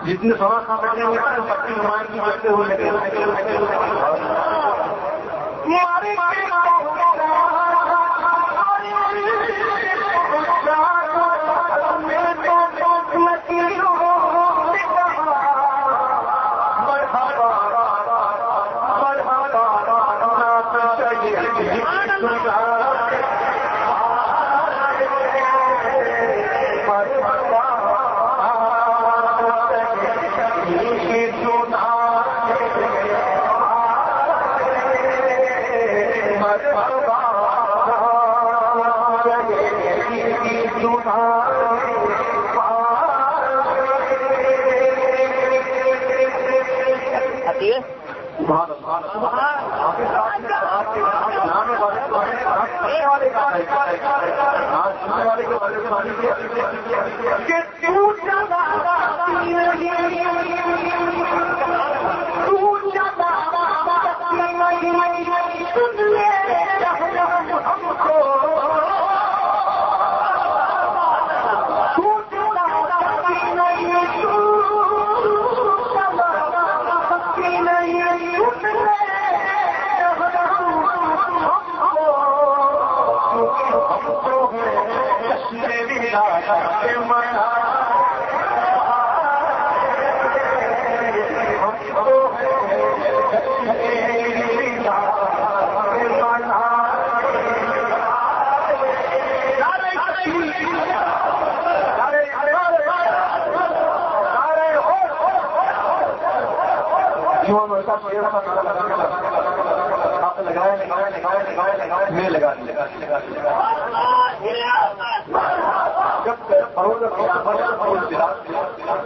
جتنے سوا کھا بیٹھے ہوئے پچی نمائن کی بچتے ہوئے لگے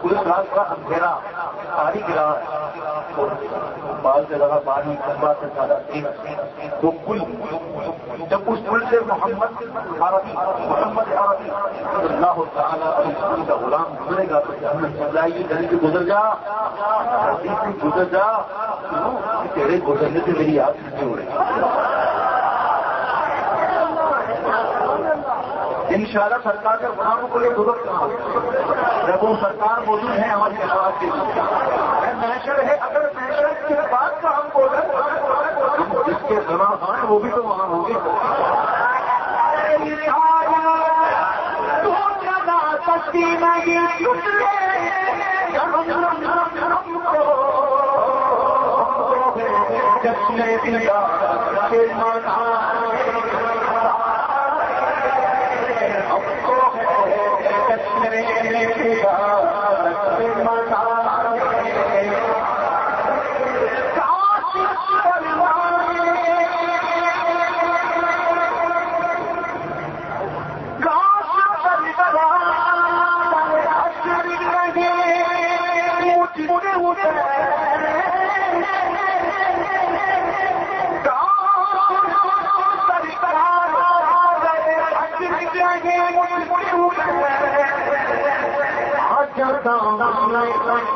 پولیس رات کا اندھیرا پانی گرا بال سے لگا پانی لمبا سے زیادہ تو پل جب اس پل سے محمد عربی صلی اللہ تعالیٰ کا غلام گزرے گا تو جہنم سمجھائے گی کہ گزر جا گزر جا تیرے گزرنے سے میری یاد نہیں ہو رہی. انشاءاللہ سرکار کے غلاموں کو یہ ضرورت کہاں جب وہ سرکار موجود ہے ہماری آواز کے محشر ہے. اگر محشر کے بعد کا ہم بولیں جس کے غلام ہیں وہ بھی تو وہاں ہوں گے.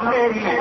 میری